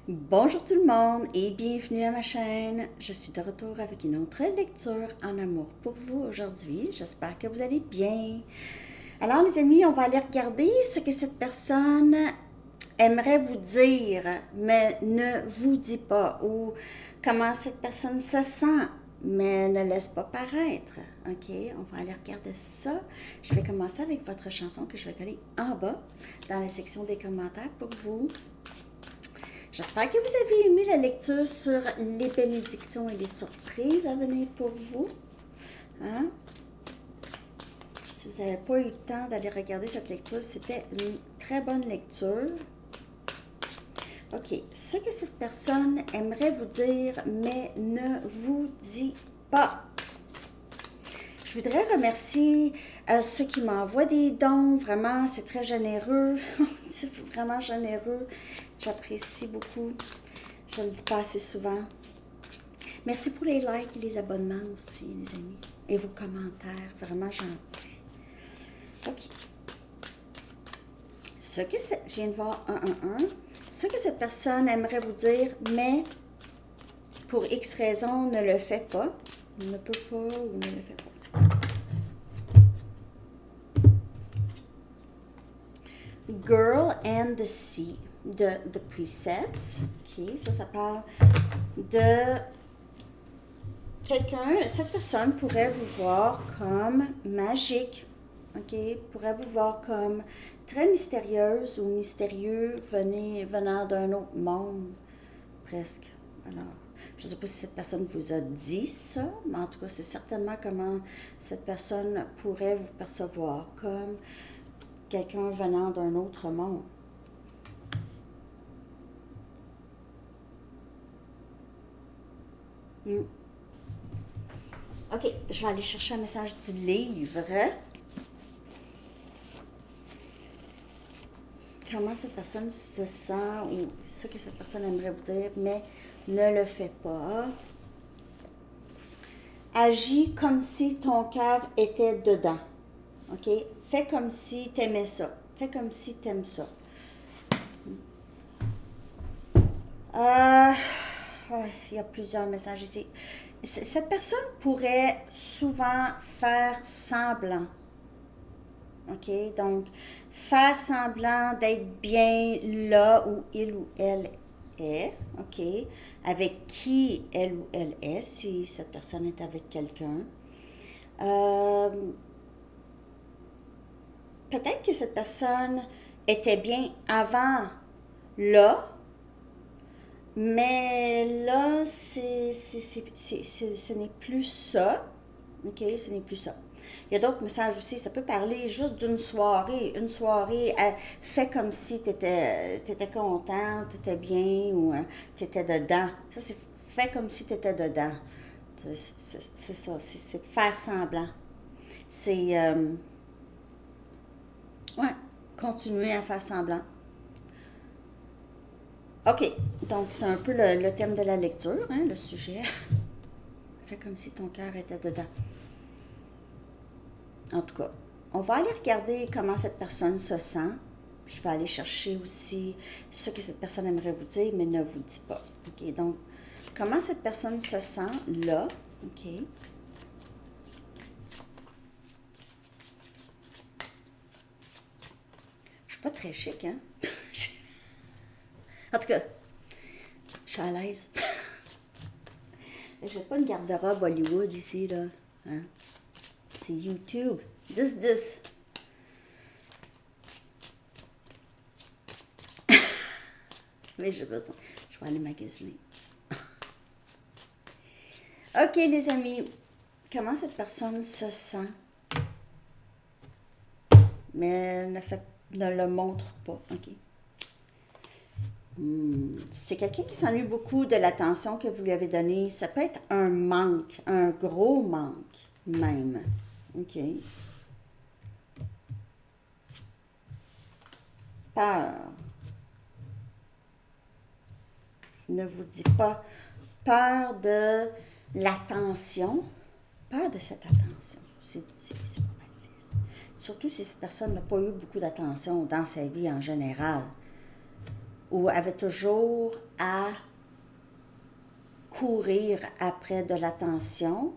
Bonjour tout le monde et bienvenue à ma chaîne. Je suis de retour avec une autre lecture en amour pour vous aujourd'hui. J'espère que vous allez bien. Alors les amis, on va aller regarder ce que cette personne aimerait vous dire, mais ne vous dit pas, ou comment cette personne se sent, mais ne laisse pas paraître. OK, on va aller regarder ça. Je vais commencer avec votre chanson que je vais coller en bas dans la section des commentaires pour vous. J'espère que vous avez aimé la lecture sur les bénédictions et les surprises à venir pour vous. Hein? Si vous n'avez pas eu le temps d'aller regarder cette lecture, c'était une très bonne lecture. OK. Ce que cette personne aimerait vous dire, mais ne vous dit pas. Je voudrais remercier ceux qui m'envoient des dons. Vraiment, c'est très généreux. C'est vraiment généreux. J'apprécie beaucoup. Je ne le dis pas assez souvent. Merci pour les likes et les abonnements aussi, les amis. Et vos commentaires. Vraiment gentils. OK. Je viens de voir 111. Ce que cette personne aimerait vous dire, mais pour X raison, ne le fait pas. Ne peut pas ou ne le fait pas. Girl and the Sea de The Presets. OK, ça parle de quelqu'un. Cette personne pourrait vous voir comme magique. OK, pourrait vous voir comme très mystérieuse ou mystérieux venant d'un autre monde, presque. Alors, je ne sais pas si cette personne vous a dit ça, mais en tout cas, c'est certainement comment cette personne pourrait vous percevoir, comme quelqu'un venant d'un autre monde. OK, je vais aller chercher un message du livre. Comment cette personne se sent ou ce que cette personne aimerait vous dire, mais ne le fait pas. Agis comme si ton cœur était dedans. OK? Fais comme si t'aimais ça. Fais comme si t'aimes ça. Il y a plusieurs messages ici. Cette personne pourrait souvent faire semblant. OK? Donc, faire semblant d'être bien là où il ou elle est. OK? Avec qui elle ou elle est, si cette personne est avec quelqu'un. Peut-être que cette personne était bien avant là, mais là, ce n'est plus ça. OK? Ce n'est plus ça. Il y a d'autres messages aussi. Ça peut parler juste d'une soirée. Une soirée, fais comme si tu étais content, tu étais bien ou tu étais dedans. Ça, c'est fais comme si tu étais dedans. C'est ça. C'est faire semblant. C'est. Ouais, continuer à faire semblant. OK. Donc, c'est un peu le thème de la lecture, hein, le sujet. Fais comme si ton cœur était dedans. En tout cas, on va aller regarder comment cette personne se sent. Je vais aller chercher aussi ce que cette personne aimerait vous dire, mais ne vous dit pas. OK, donc, comment cette personne se sent là. OK. Je suis pas très chic, hein? En tout cas, je suis à l'aise. J'ai pas une garde-robe Hollywood ici, là. Hein? C'est YouTube. This. Mais j'ai besoin. Je vais aller magasiner. OK, les amis. Comment cette personne se sent? Mais ne le montre pas. OK. C'est quelqu'un qui s'ennuie beaucoup de l'attention que vous lui avez donnée. Ça peut être un manque, un gros manque même. OK. Peur. Ne vous dis pas. Peur de l'attention. Peur de cette attention. C'est pas facile. Surtout si cette personne n'a pas eu beaucoup d'attention dans sa vie en général. ou avait toujours à courir après de l'attention,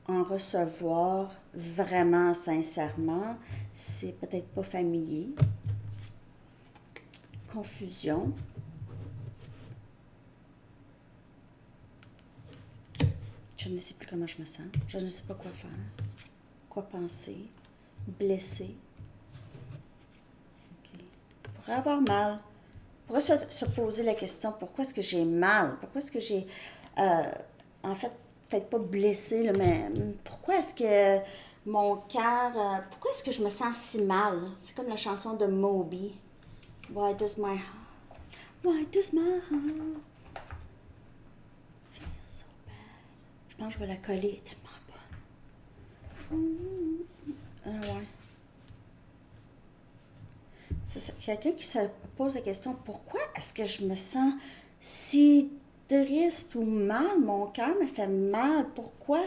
en recevoir vraiment sincèrement, c'est peut-être pas familier. Confusion. Je ne sais plus comment je me sens. Je ne sais pas quoi faire, quoi penser, blessé. Okay. On pourrait avoir mal. On pourrait se poser la question, pourquoi est-ce que j'ai mal? Pourquoi est-ce que j'ai, en fait, peut-être pas blessé, là, mais pourquoi est-ce que mon cœur, pourquoi est-ce que je me sens si mal? C'est comme la chanson de Moby. Why does my heart feel so bad? Je pense que je vais la coller, elle est tellement bonne. Ouais. C'est quelqu'un qui se pose la question, pourquoi est-ce que je me sens si triste ou mal? Mon cœur me fait mal. Pourquoi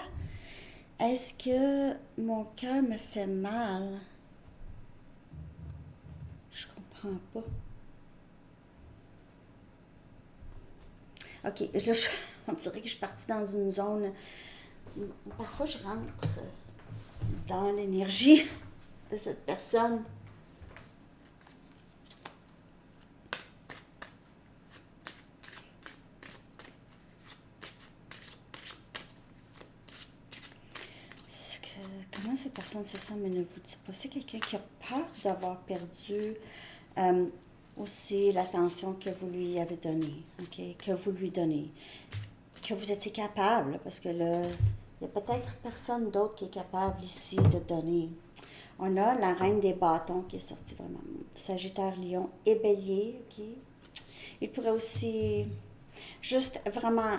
est-ce que mon cœur me fait mal? Je comprends pas. OK, là, on dirait que je suis partie dans une zone où parfois je rentre dans l'énergie de cette personne. Comment cette personne se sent, mais ne vous dit pas. C'est quelqu'un qui a peur d'avoir perdu aussi l'attention que vous lui avez donnée, okay? Que vous lui donnez, que vous étiez capable, parce que là, il y a peut-être personne d'autre qui est capable ici de donner. On a la reine des bâtons qui est sortie vraiment. Sagittaire, Lion et Bélier, ok? Il pourrait aussi juste vraiment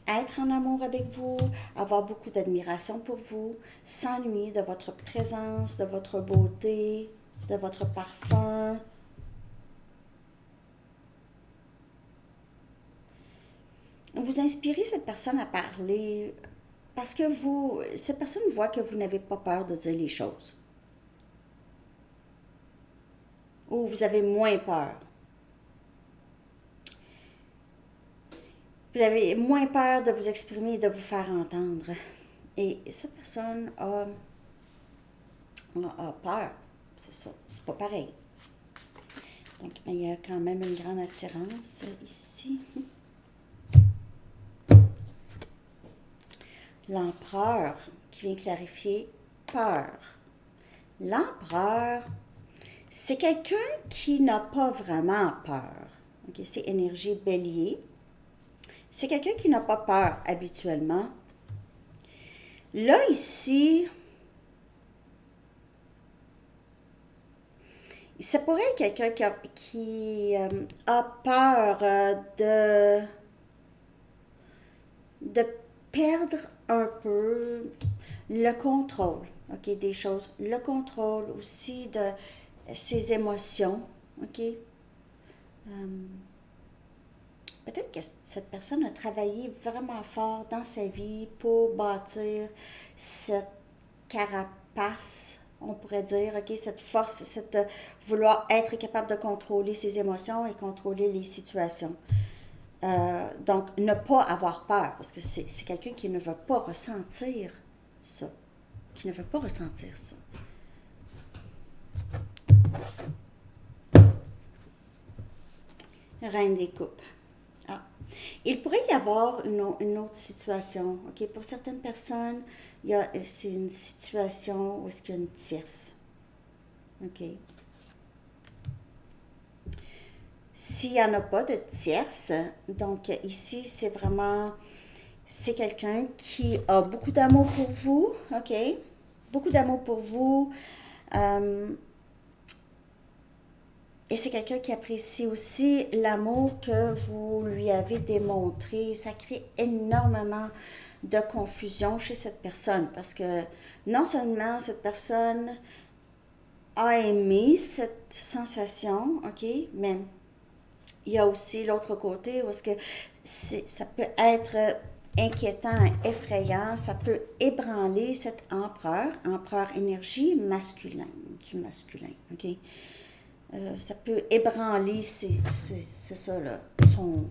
être en amour avec vous, avoir beaucoup d'admiration pour vous, s'ennuyer de votre présence, de votre beauté, de votre parfum. Vous inspirez cette personne à parler parce que cette personne voit que vous n'avez pas peur de dire les choses. Ou vous avez moins peur. Vous avez moins peur de vous exprimer et de vous faire entendre. Et cette personne a peur. C'est ça. C'est pas pareil. Donc, mais il y a quand même une grande attirance ici. L'empereur qui vient clarifier peur. L'empereur, c'est quelqu'un qui n'a pas vraiment peur. Okay? C'est énergie bélier. C'est quelqu'un qui n'a pas peur habituellement. Là, ici, ça pourrait être quelqu'un qui a peur de perdre un peu le contrôle, ok, des choses. Le contrôle aussi de ses émotions, ok. Peut-être que cette personne a travaillé vraiment fort dans sa vie pour bâtir cette carapace, on pourrait dire, ok, cette force, cette vouloir être capable de contrôler ses émotions et contrôler les situations. Donc, ne pas avoir peur, parce que c'est quelqu'un qui ne veut pas ressentir ça, qui ne veut pas ressentir ça. Reine des coupes. Ah. Il pourrait y avoir une autre situation. Okay? Pour certaines personnes, c'est une situation où est-ce qu'il y a une tierce. OK. S'il n'y en a pas de tierce, donc ici, c'est quelqu'un qui a beaucoup d'amour pour vous, OK? Beaucoup d'amour pour vous. Et c'est quelqu'un qui apprécie aussi l'amour que vous lui avez démontré. Ça crée énormément de confusion chez cette personne parce que non seulement cette personne a aimé cette sensation, ok, mais il y a aussi l'autre côté où est-ce que ça peut être inquiétant, effrayant, ça peut ébranler cet empereur énergie masculin, du masculin, ok. Ça peut ébranler, c'est ça, là, tout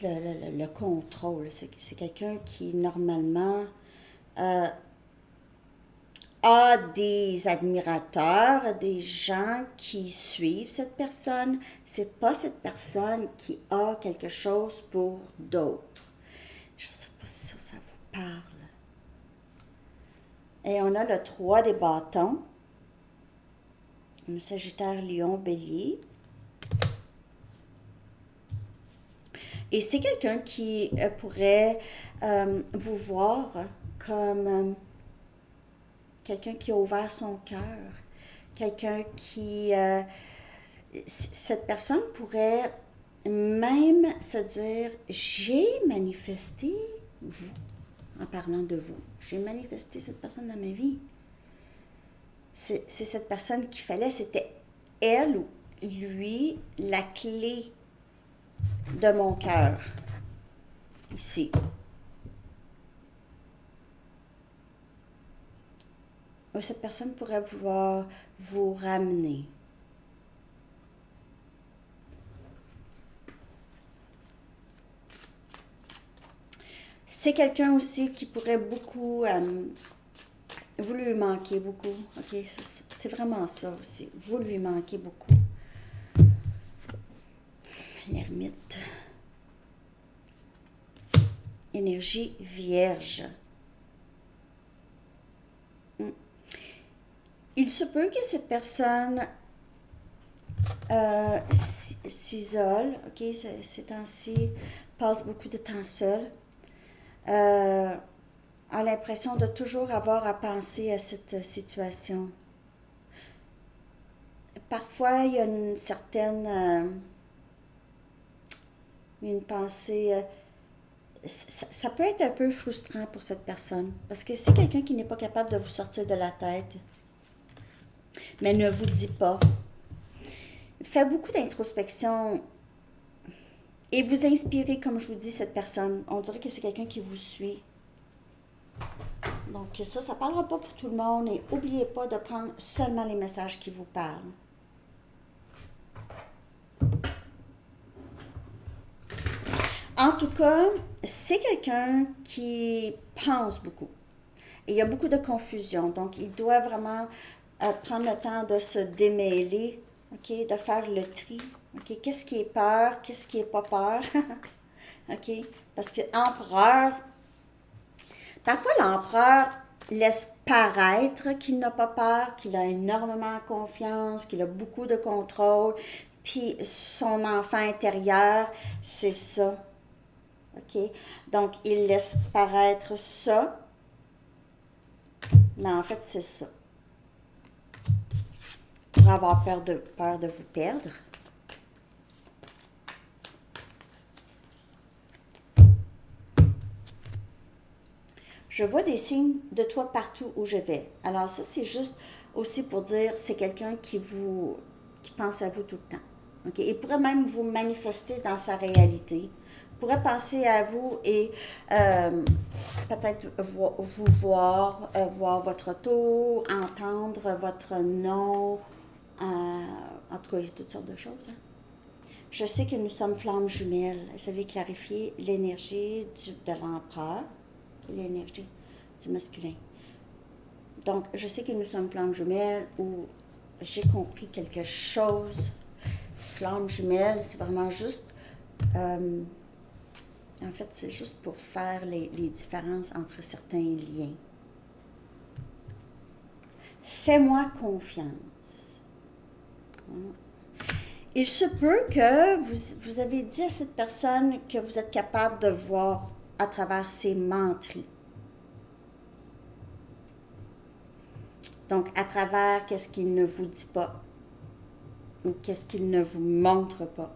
le contrôle. C'est quelqu'un qui, normalement, euh, a des admirateurs, des gens qui suivent cette personne. C'est pas cette personne qui a quelque chose pour d'autres. Je sais pas si ça vous parle. Et on a le 3 des bâtons. Un Sagittaire, Lion, Bélier. Et c'est quelqu'un qui pourrait vous voir comme quelqu'un qui a ouvert son cœur, quelqu'un qui... cette personne pourrait même se dire, j'ai manifesté vous, en parlant de vous. J'ai manifesté cette personne dans ma vie. C'est cette personne qu'il fallait, c'était elle ou lui, la clé de mon cœur, ici. Cette personne pourrait vouloir vous ramener. C'est quelqu'un aussi qui pourrait beaucoup... vous lui manquez beaucoup. Ok, c'est vraiment ça aussi. Vous lui manquez beaucoup. L'ermite. Énergie vierge. Il se peut que cette personne s'isole, ok, ces temps-ci, passe beaucoup de temps seul, a l'impression de toujours avoir à penser à cette situation. Parfois, il y a une certaine... une pensée... ça peut être un peu frustrant pour cette personne, parce que c'est quelqu'un qui n'est pas capable de vous sortir de la tête, mais ne vous dit pas. Fait beaucoup d'introspection et vous inspirez, comme je vous dis, cette personne. On dirait que c'est quelqu'un qui vous suit. Donc ça ne parlera pas pour tout le monde et n'oubliez pas de prendre seulement les messages qui vous parlent. En tout cas, c'est quelqu'un qui pense beaucoup. Et il y a beaucoup de confusion. Donc, il doit vraiment prendre le temps de se démêler, ok, de faire le tri. Ok, qu'est-ce qui est peur, qu'est-ce qui est pas peur. Ok, parce que empereur, parfois l'empereur laisse paraître qu'il n'a pas peur, qu'il a énormément confiance, qu'il a beaucoup de contrôle. Puis son enfant intérieur, c'est ça. OK? Donc, il laisse paraître ça. Mais en fait, c'est ça. Pour avoir peur de vous perdre. Je vois des signes de toi partout où je vais. Alors ça, c'est juste aussi pour dire, c'est quelqu'un qui pense à vous tout le temps. Okay? Il pourrait même vous manifester dans sa réalité. Il pourrait penser à vous et peut-être vous voir, voir votre auto, entendre votre nom. En tout cas, il y a toutes sortes de choses. Hein? Je sais que nous sommes flammes jumelles. Ça veut clarifier l'énergie de l'empereur, l'énergie du masculin. Donc, je sais que nous sommes flammes jumelles ou j'ai compris quelque chose. Flammes jumelles, c'est vraiment juste... en fait, c'est juste pour faire les différences entre certains liens. Fais-moi confiance. Il se peut que vous avez dit à cette personne que vous êtes capable de voir à travers ses menteries. Donc, à travers qu'est-ce qu'il ne vous dit pas ou qu'est-ce qu'il ne vous montre pas.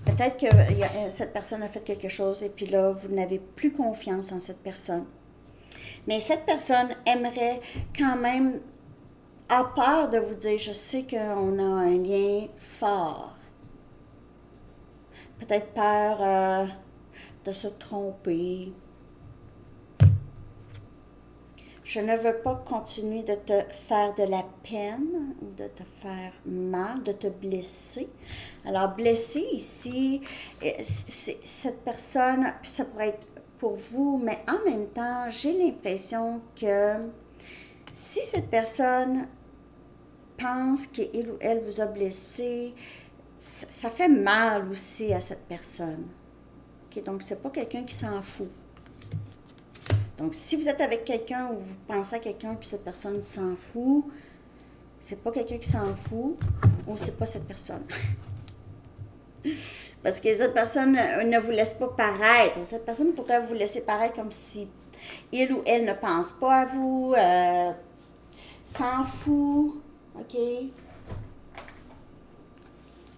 Peut-être que cette personne a fait quelque chose et puis là, vous n'avez plus confiance en cette personne. Mais cette personne aimerait quand même, a peur de vous dire, je sais qu'on a un lien fort. Peut-être peur de se tromper. Je ne veux pas continuer de te faire de la peine ou de te faire mal, de te blesser. Alors, blesser ici, cette personne, ça pourrait être pour vous, mais en même temps, j'ai l'impression que si cette personne pense qu'il ou elle vous a blessé, ça fait mal aussi à cette personne. Okay? Donc, c'est pas quelqu'un qui s'en fout. Donc, si vous êtes avec quelqu'un ou vous pensez à quelqu'un puis cette personne s'en fout, c'est pas quelqu'un qui s'en fout ou c'est pas cette personne. Parce que cette personne ne vous laisse pas paraître. Cette personne pourrait vous laisser paraître comme si il ou elle ne pense pas à vous, s'en fout, OK?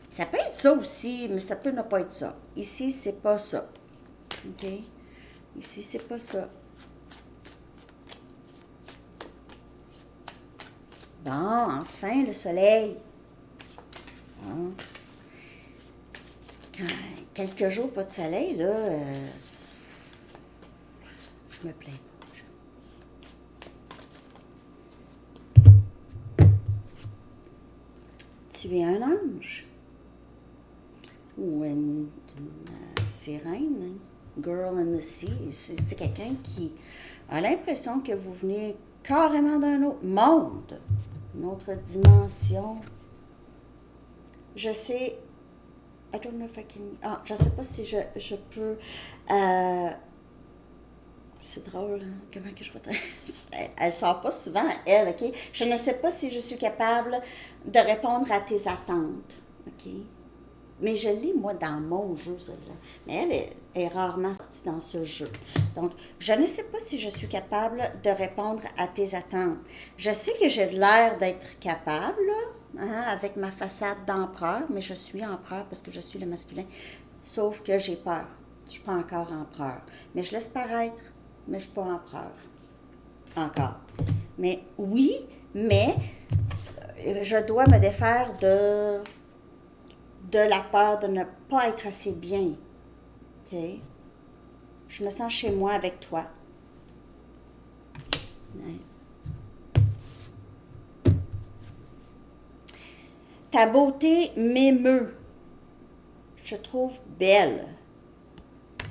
Ça peut être ça aussi, mais ça peut ne pas être ça. Ici, c'est pas ça, OK? Ici, c'est pas ça. Bon, enfin, le soleil. Bon. Quand quelques jours pas de soleil, là, je me plains pas. Tu es un ange. Ou une sirène. Girl in the sea. C'est quelqu'un qui a l'impression que vous venez carrément d'un autre monde. Une autre dimension. Je sais, I don't know if I can, je sais pas si je peux, c'est drôle, hein? Comment que je peux elle sort pas souvent, elle, OK? Je ne sais pas si je suis capable de répondre à tes attentes, OK? Mais je lis, moi, dans mon jeu, celle-là. Mais elle est rarement sortie dans ce jeu. Donc, je ne sais pas si je suis capable de répondre à tes attentes. Je sais que j'ai l'air d'être capable, là, hein, avec ma façade d'empereur, mais je suis empereur parce que je suis le masculin. Sauf que j'ai peur. Je ne suis pas encore empereur. Mais je laisse paraître, mais je ne suis pas empereur. Encore. Mais oui, mais je dois me défaire de la peur de ne pas être assez bien. OK? Je me sens chez moi avec toi. Ouais. Ta beauté m'émeut. Je te trouve belle.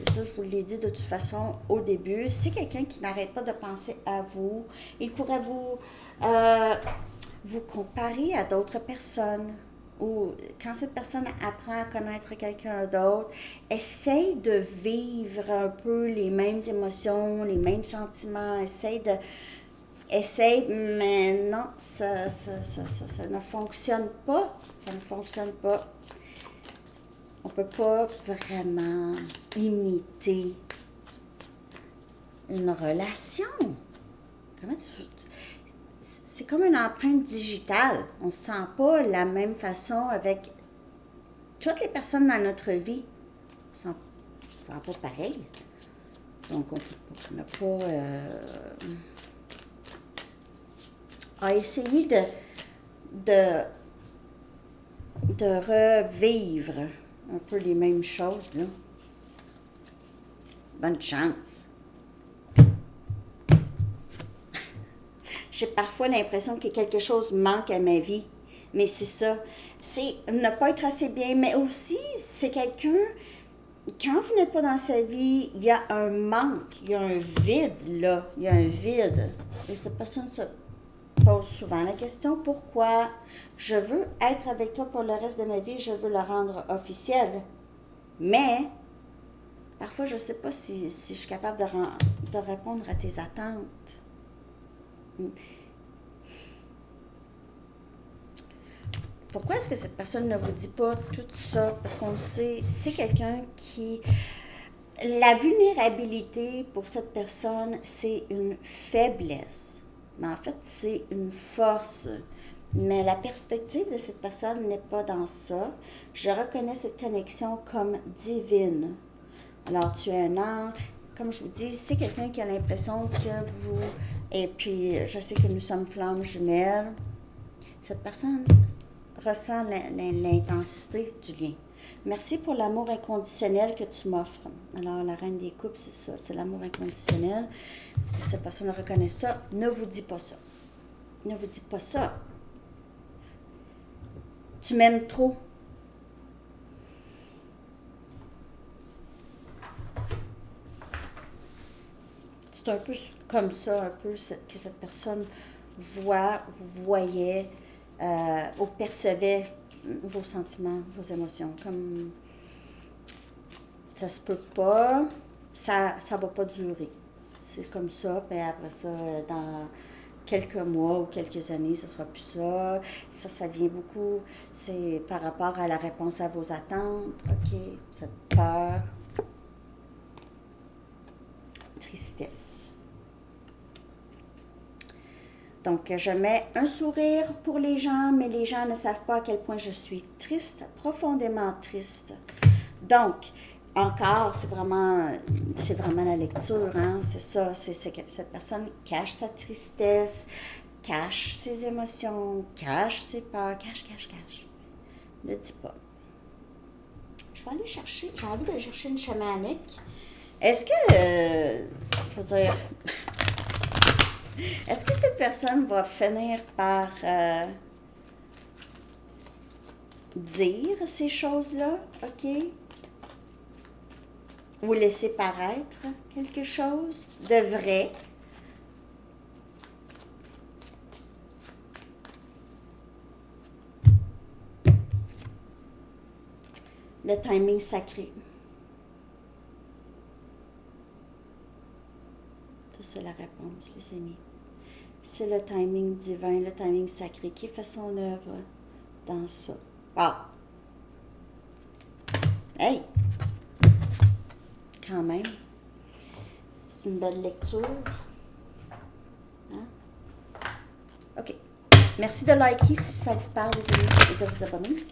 Et ça, je vous l'ai dit de toute façon au début. C'est quelqu'un qui n'arrête pas de penser à vous. Il pourrait vous comparer à d'autres personnes. Ou quand cette personne apprend à connaître quelqu'un d'autre, essaye de vivre un peu les mêmes émotions, les mêmes sentiments, essaye, mais non, ça ne fonctionne pas. Ça ne fonctionne pas. On ne peut pas vraiment imiter une relation. C'est comme une empreinte digitale. On ne se sent pas de la même façon avec toutes les personnes dans notre vie. On ne se sent pas pareil. Donc, on n'a pas à essayer de revivre un peu les mêmes choses, là. Bonne chance. J'ai parfois l'impression que quelque chose manque à ma vie. Mais c'est ça. C'est ne pas être assez bien. Mais aussi, c'est quelqu'un, quand vous n'êtes pas dans sa vie, il y a un manque, il y a un vide, là. Il y a un vide. Et cette personne se pose souvent la question, pourquoi je veux être avec toi pour le reste de ma vie, je veux le rendre officiel. Mais, parfois, je ne sais pas si je suis capable de répondre à tes attentes. Pourquoi est-ce que cette personne ne vous dit pas tout ça? Parce qu'on le sait, c'est quelqu'un qui... La vulnérabilité pour cette personne, c'est une faiblesse. Mais en fait, c'est une force. Mais la perspective de cette personne n'est pas dans ça. Je reconnais cette connexion comme divine. Alors, tu es un ange. Comme je vous dis, c'est quelqu'un qui a l'impression que vous... Et puis, je sais que nous sommes flammes jumelles. Cette personne ressent l'intensité du lien. Merci pour l'amour inconditionnel que tu m'offres. Alors, la reine des coupes, c'est ça, c'est l'amour inconditionnel. Si cette personne reconnaît ça, ne vous dis pas ça. Ne vous dites pas ça. Tu m'aimes trop. C'est un peu comme ça, un peu que cette personne voyait ou percevait vos sentiments, vos émotions. Comme ça se peut pas, ça va pas durer. C'est comme ça, puis après ça, dans quelques mois ou quelques années, ce sera plus ça. Ça vient beaucoup, c'est par rapport à la réponse à vos attentes, ok, cette peur, tristesse. Donc, je mets un sourire pour les gens, mais les gens ne savent pas à quel point je suis triste, profondément triste. Donc, encore, c'est vraiment la lecture, hein? C'est ça, c'est que cette personne cache sa tristesse, cache ses émotions, cache ses peurs, cache. Ne dis pas. Je vais aller chercher, j'ai envie d'aller chercher une chamanique. Est-ce que, je veux dire, est-ce que cette personne va finir par dire ces choses-là, ok? Ou laisser paraître quelque chose de vrai? Le timing sacré. Ça, c'est la réponse, les amis. C'est le timing divin, le timing sacré qui fait son œuvre dans ça. Ah! Hey! Quand même. C'est une belle lecture. Hein? OK. Merci de liker si ça vous parle, les amis, et de vous abonner.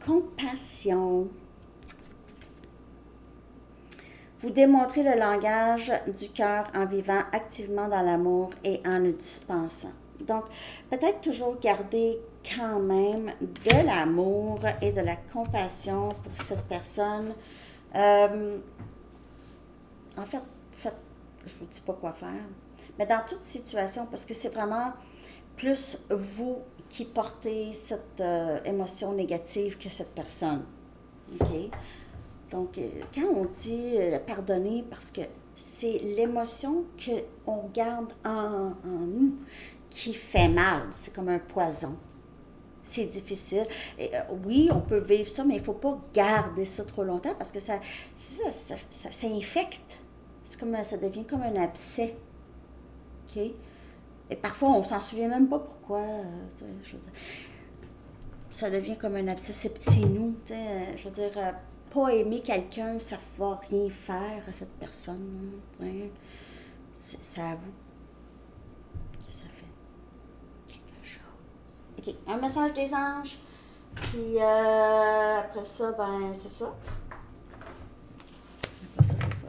Compassion. Vous démontrez le langage du cœur en vivant activement dans l'amour et en le dispensant. Donc, peut-être toujours garder quand même de l'amour et de la compassion pour cette personne. En fait, je ne vous dis pas quoi faire, mais dans toute situation, parce que c'est vraiment plus vous qui portez cette émotion négative que cette personne. OK? Donc, quand on dit pardonner, parce que c'est l'émotion qu'on garde en nous qui fait mal. C'est comme un poison. C'est difficile. Et, oui, on peut vivre ça, mais il ne faut pas garder ça trop longtemps parce que ça infecte. Ça devient comme un abcès. OK? Et parfois, on ne s'en souvient même pas pourquoi. Je veux dire, ça devient comme un abcès. C'est nous. Je veux dire, pas aimer quelqu'un, ça ne va rien faire à cette personne. Hein. C'est à vous que ça fait quelque chose. OK. Un message des anges. Puis après ça, ben, c'est ça. Après ça, c'est ça.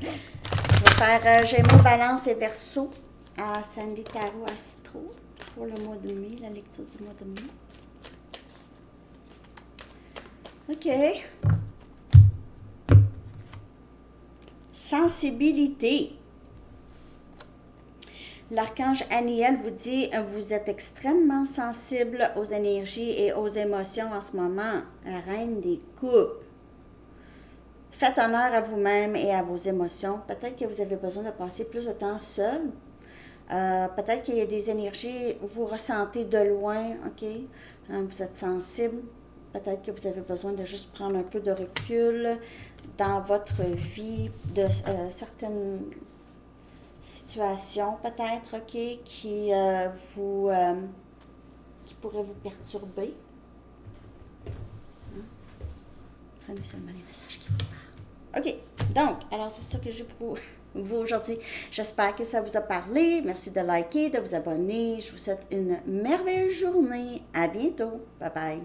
Je vais faire Gémeaux, Balance et Verseau à Sandy Tarot Astro pour le mois de mai, la lecture du mois de mai. OK. Sensibilité. L'archange Aniel vous dit, vous êtes extrêmement sensible aux énergies et aux émotions en ce moment. La reine des coupes. Faites honneur à vous-même et à vos émotions. Peut-être que vous avez besoin de passer plus de temps seul. Peut-être qu'il y a des énergies, vous ressentez de loin, OK? Vous êtes sensible. Peut-être que vous avez besoin de juste prendre un peu de recul dans votre vie, de certaines situations peut-être, OK, qui pourraient vous perturber. Hein? Prenez seulement les messages qui vous parlent. OK, donc, alors c'est ça que j'ai pour vous aujourd'hui. J'espère que ça vous a parlé. Merci de liker, de vous abonner. Je vous souhaite une merveilleuse journée. À bientôt. Bye bye.